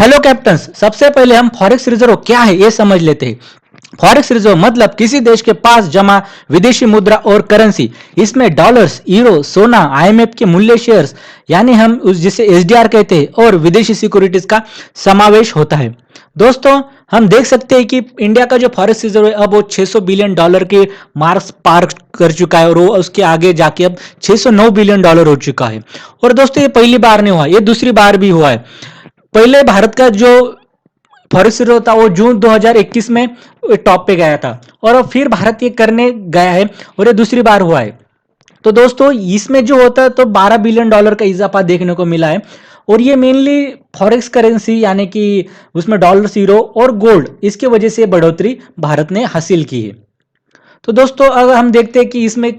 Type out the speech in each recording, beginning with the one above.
Hello captains, सबसे पहले हम फॉरेक्स रिजर्व क्या है ये समझ लेते हैं। फॉरेक्स रिजर्व मतलब किसी देश के पास जमा विदेशी मुद्रा और करेंसी। इसमें डॉलर्स, यूरो, सोना, आईएमएफ के मूल्य शेयर्स यानी हम उस जिसे एसडीआर कहते हैं और विदेशी सिक्योरिटीज का समावेश होता है। दोस्तों, हम देख सकते हैं कि इंडिया का जो फॉरेक्स रिजर्व है अब वो 600 बिलियन डॉलर के मार्क्स पार कर चुका है और वो उसके आगे जाके अब 609 बिलियन डॉलर हो चुका है। और दोस्तों, ये पहली बार नहीं हुआ, ये दूसरी बार भी हुआ है। पहले भारत का जो फॉरेक्स रिजर्व था वो जून 2021 में टॉप पे गया था और अब फिर भारत ये करने गया है और ये दूसरी बार हुआ है। तो दोस्तों, इसमें जो होता है तो 12 बिलियन डॉलर का इजाफा देखने को मिला है और ये मेनली फॉरेक्स करेंसी यानी कि उसमें डॉलर, यूरो और गोल्ड, इसके वजह से बढ़ोतरी भारत ने हासिल की है। तो दोस्तों, अगर हम देखते हैं कि इसमें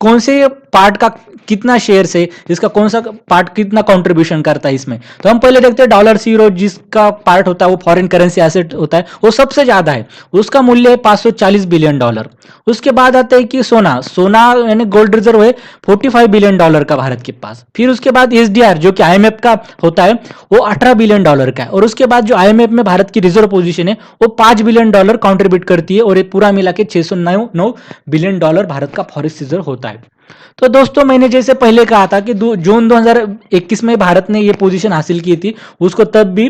कौन से पार्ट का कितना शेयर है, इसका कौन सा पार्ट कितना कंट्रीब्यूशन करता है इसमें, तो हम पहले देखते हैं डॉलर, यूरो जिसका पार्ट होता है वो फॉरेन करेंसी एसेट होता है, वो सबसे ज्यादा है, उसका मूल्य है 540 बिलियन डॉलर। उसके बाद आता है कि सोना सोना यानी गोल्ड रिजर्व है 45 बिलियन डॉलर का भारत के पास। फिर उसके बाद एसडीआर जो कि आईएमएफ का होता है वो 18 बिलियन डॉलर का है और उसके बाद जो आईएमएफ में भारत की रिजर्व पोजीशन है वो 5 बिलियन डॉलर कंट्रीब्यूट करती है और ये पूरा मिला के 609 बिलियन डॉलर भारत का फॉरेक्स रिजर्व होता है। तो दोस्तों, मैंने जैसे पहले कहा था कि जून 2021 में भारत ने ये पोजीशन हासिल की थी, उसको तब भी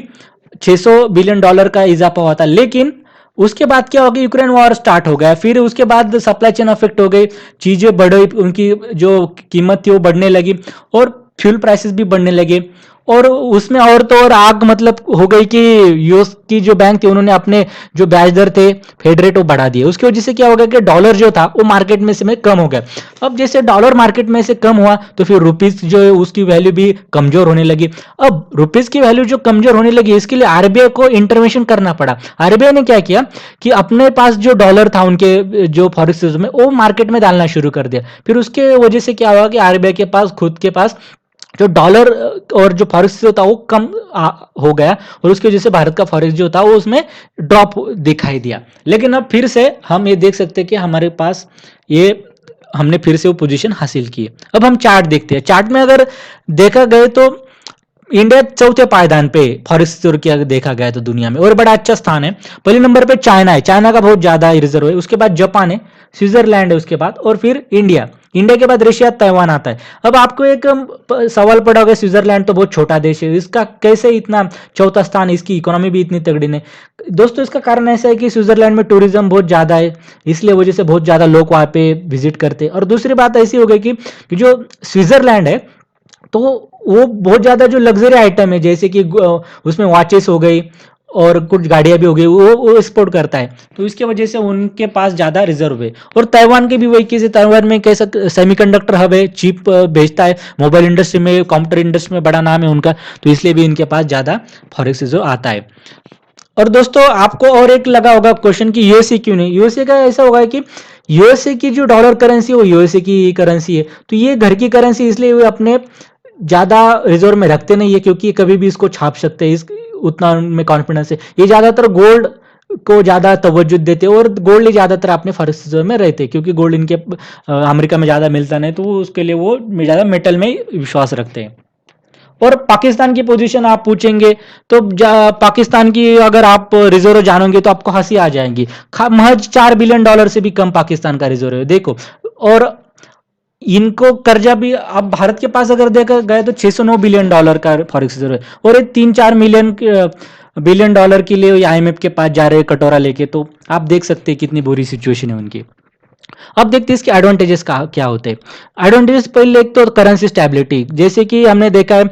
600 बिलियन डॉलर का इजाफा हुआ था। लेकिन उसके बाद क्या हो गया, यूक्रेन वॉर स्टार्ट हो गया, फिर उसके बाद सप्लाई चेन अफेक्ट हो गई, चीजें बढ़ गई, उनकी जो कीमत थी वो बढ़ने लगी और फ्यूल प्राइसेस भी बढ़ने लगे। और उसमें और तो और आग मतलब हो गई कि यूएस की जो बैंक थी उन्होंने अपने जो ब्याज दर थे, फेड रेट, वो बढ़ा दिए। उसकी वजह से क्या हो गया कि डॉलर जो था वो मार्केट में से कम हो गया। अब जैसे डॉलर मार्केट में से कम हुआ तो फिर रुपीज जो है उसकी वैल्यू भी कमजोर होने लगी। अब रुपीज की वैल्यू जो कमजोर होने लगी इसके लिए आरबीआई को इंटरवेंशन करना पड़ा। आरबीआई ने क्या किया कि अपने पास जो डॉलर था उनके जो फॉरेक्स रिजर्व में वो मार्केट में डालना शुरू कर दिया। फिर उसके वजह से क्या हुआ कि आरबीआई के पास खुद के पास जो डॉलर और जो फॉरेक्स जो था वो कम हो गया और उसकी वजह से भारत का फॉरेक्स जो था वो उसमें ड्रॉप दिखाई दिया। लेकिन अब फिर से हम ये देख सकते हैं कि हमारे पास ये हमने फिर से वो पोजीशन हासिल की है। अब हम चार्ट देखते हैं। चार्ट में अगर देखा गए तो इंडिया चौथे पायदान पे फॉरेक्स रिजर्व की अगर देखा गया तो दुनिया में और बड़ा अच्छा स्थान है। पहले नंबर पे चाइना है, चाइना का बहुत ज्यादा रिजर्व है। उसके बाद जापान है, स्विट्जरलैंड है उसके बाद, और फिर इंडिया। इंडिया के बाद रशिया, ताइवान आता है। अब आपको एक सवाल पड़ा होगा, स्विट्जरलैंड तो बहुत छोटा देश है, इसका कैसे इतना चौथा स्थान, इसकी इकोनॉमी भी इतनी तगड़ी नहीं। दोस्तों, इसका कारण ऐसा है कि स्विट्जरलैंड में टूरिज्म बहुत ज्यादा है, इसलिए वजह से बहुत ज्यादा लोग वहां पे विजिट करते हैं। और दूसरी बात ऐसी हो गई कि जो स्विट्जरलैंड है तो वो बहुत ज्यादा जो लग्जरी आइटम है जैसे कि उसमें वॉचेस हो गई और कुछ गाड़ियां भी हो गई वो एक्सपोर्ट करता है, तो इसके वजह से उनके पास ज्यादा रिजर्व है। और ताइवान की भी वही केस है, ताइवान में कैसा सेमीकंडक्टर हब है, चिप भेजता है, मोबाइल इंडस्ट्री में, कंप्यूटर इंडस्ट्री में बड़ा नाम है उनका, तो इसलिए भी इनके पास ज्यादा फॉरेक्स रिजर्व आता है। और दोस्तों, आपको और एक लगा होगा क्वेश्चन कि यूएसए क्यों नहीं। यूएसए का ऐसा होगा कि यूएसए की जो डॉलर करेंसी है वो यूएसए की करेंसी है, तो ये घर की करेंसी, इसलिए वो अपने ज्यादा रिजर्व में रखते नहीं है क्योंकि कभी भी इसको छाप सकते हैं, इस उतना उनमें कॉन्फिडेंस है। ये ज्यादातर गोल्ड को ज्यादा तवज्जो देते हैं और गोल्ड ही ज्यादातर अपने फॉरेक्स रिजर्व में रहते हैं क्योंकि गोल्ड इनके अमेरिका में ज्यादा मिलता नहीं, तो उसके लिए वो ज्यादा मेटल में विश्वास रखते हैं। और पाकिस्तान की पोजीशन आप पूछेंगे तो पाकिस्तान की अगर आप रिजर्व जानोगे तो आपको हंसी आ जाएंगी। महज 4 बिलियन डॉलर से भी कम पाकिस्तान का रिजर्व है, देखो। और इनको कर्जा भी अब भारत के पास अगर देखा गया तो 609 बिलियन डॉलर का फॉरेक्स रिजर्व है और ये 3-4 बिलियन डॉलर के लिए आईएमएफ के पास जा रहे हैं कटोरा लेके, तो आप देख सकते हैं कितनी बुरी सिचुएशन है उनकी। अब देखते हैं इसके एडवांटेजेस का क्या होते हैं। एडवांटेजेस पहले एक तो करेंसी स्टेबिलिटी, जैसे कि हमने देखा है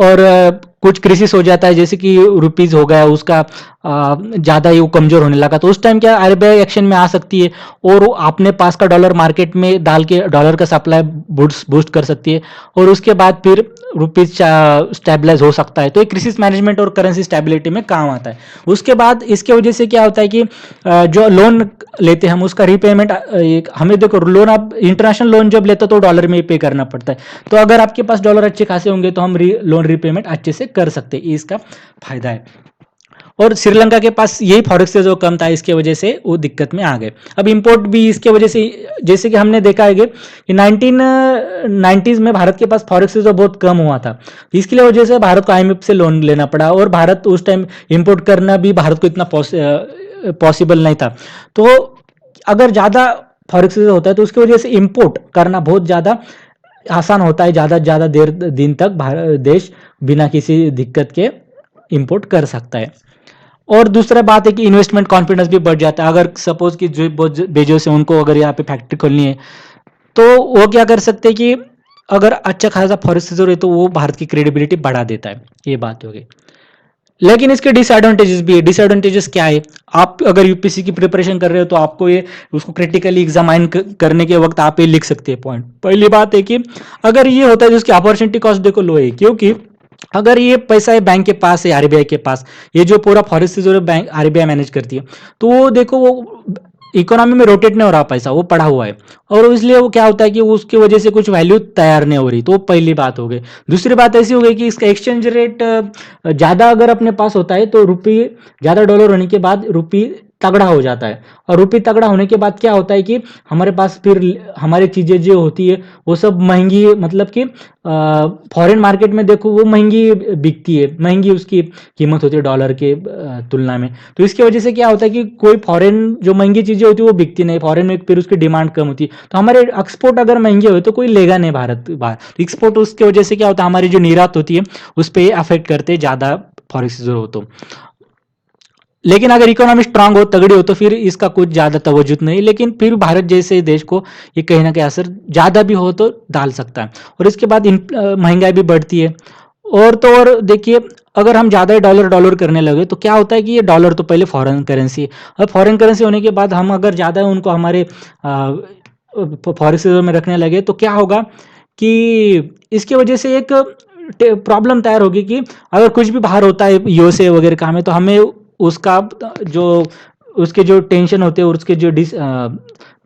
और कुछ क्रिसिस हो जाता है, जैसे कि रुपीज हो गया उसका ज्यादा ही वो कमजोर होने लगा, तो उस टाइम क्या आरबीआई एक्शन में आ सकती है और वो अपने पास का डॉलर मार्केट में डाल के डॉलर का सप्लाई बूस्ट कर सकती है और उसके बाद फिर रुपीज स्टेबलाइज हो सकता है। तो ये क्रिसिस मैनेजमेंट और करेंसी स्टेबिलिटी में काम आता है। उसके बाद इसके वजह से क्या होता है कि जो लोन लेते हैं हम उसका रीपेमेंट, हमें देखो लोन, आप इंटरनेशनल लोन जब लेते हो तो डॉलर में ही पे करना पड़ता है, तो अगर आपके पास डॉलर अच्छे खासे होंगे तो हम लोन रीपेमेंट अच्छे से कर सकते हैं, इसका फायदा है। और श्रीलंका के पास यही फॉरेक्स रिजर्व कम था, इसके वजह से वो दिक्कत में आ गए। अब इंपोर्ट भी इसके वजह से, जैसे कि हमने देखा है कि 1990s में भारत के पास फॉरेक्स रिजर्व बहुत कम हुआ था, इसके लिए वजह से भारत को आईएमएफ से लोन लेना पड़ा, और भारत उस टाइम इंपोर्ट करना भी भारत को इतना पॉसिबल नहीं था। तो अगर ज़्यादा फॉरेक्स रिजर्व होता है तो उसकी वजह से इंपोर्ट करना बहुत ज़्यादा आसान होता है, ज़्यादा देर दिन तक भारत देश बिना किसी दिक्कत के इंपोर्ट कर सकता है। और दूसरा बात है कि इन्वेस्टमेंट कॉन्फिडेंस भी बढ़ जाता है। अगर सपोज कि जो बेजोस है उनको अगर यहाँ पे फैक्ट्री खोलनी है तो वो क्या कर सकते हैं कि अगर अच्छा खासा फॉरेस्ट रिजर्व है तो वो भारत की क्रेडिबिलिटी बढ़ा देता है, ये बात हो गई। लेकिन इसके डिसएडवांटेजेस भी है। डिसएडवांटेजेस क्या है, आप अगर यूपीएससी की प्रिपरेशन कर रहे हो तो आपको ये उसको क्रिटिकली एग्जामाइन करने के वक्त आप ये लिख सकते हैं पॉइंट। पहली बात है कि अगर ये होता है तो उसकी अपॉर्चुनिटी कॉस्ट देखो लो है, क्योंकि अगर ये पैसा है बैंक के पास है, आरबीआई के पास, ये जो पूरा forest reserve bank RBI manage करती है, तो वो देखो वो इकोनॉमी में रोटेट नहीं हो रहा पैसा, वो पड़ा हुआ है, और इसलिए वो क्या होता है कि उसकी वजह से कुछ वैल्यू तैयार नहीं हो रही। तो पहली बात हो गई। दूसरी बात ऐसी हो गई कि इसका एक्सचेंज रेट ज़्यादा अगर अपने पास होता है तो रुपये ज़्यादा डॉलर होने के बाद रुपये तगड़ा हो जाता है, और रुपये तगड़ा होने के बाद क्या होता है कि हमारे पास फिर हमारी चीज़ें जो होती है वो सब महंगी, मतलब कि फॉरेन मार्केट में देखो वो महंगी बिकती है, महंगी उसकी कीमत होती है डॉलर के तुलना में। तो इसकी वजह से क्या होता है कि कोई फॉरेन जो महंगी चीज़ें होती है वो बिकती नहीं फॉरेन में, फिर उसकी डिमांड कम होती है। तो हमारे एक्सपोर्ट अगर महंगे हुए तो कोई लेगा नहीं भारत बाहर, तो एक्सपोर्ट उसकी वजह से क्या होता है हमारी जो निर्यात होती है उस पर अफेक्ट करते ज़्यादा फॉरेक्स रिजर्व हो तो। लेकिन अगर इकोनॉमी स्ट्रांग हो, तगड़ी हो, तो फिर इसका कुछ ज़्यादा तवज्जुद नहीं, लेकिन फिर भारत जैसे देश को ये कहीं ना कहीं असर ज़्यादा भी हो तो डाल सकता है। और इसके बाद महंगाई भी बढ़ती है। और तो और देखिए, अगर हम ज़्यादा डॉलर डॉलर करने लगे तो क्या होता है कि ये डॉलर तो पहले फॉरेन करेंसी है, और फॉरेन करेंसी होने के बाद हम अगर ज़्यादा उनको हमारे फॉरेक्स रिजर्व में रखने लगे तो क्या होगा कि इसकी वजह से एक प्रॉब्लम तैयार होगी कि अगर कुछ भी बाहर होता है यूएसए वगैरह का, हमें तो हमें उसका जो उसके जो टेंशन होते हैं और उसके जो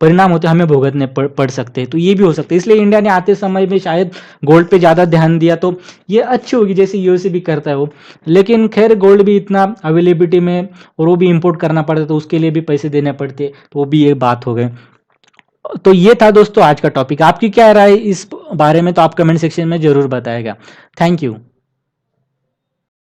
परिणाम होते हैं हमें भुगतने पड़ सकते हैं। तो ये भी हो सकता है, इसलिए इंडिया ने आते समय में शायद गोल्ड पे ज़्यादा ध्यान दिया, तो ये अच्छी होगी जैसे यूएसए भी करता है वो। लेकिन खैर गोल्ड भी इतना अवेलेबिलिटी में, और वो भी इंपोर्ट करना पड़ता है तो उसके लिए भी पैसे देने पड़ते, तो वो भी एक बात हो गए। तो ये था दोस्तों आज का टॉपिक। आपकी क्या राय इस बारे में, तो आप कमेंट सेक्शन में जरूर बताएगा। Thank you.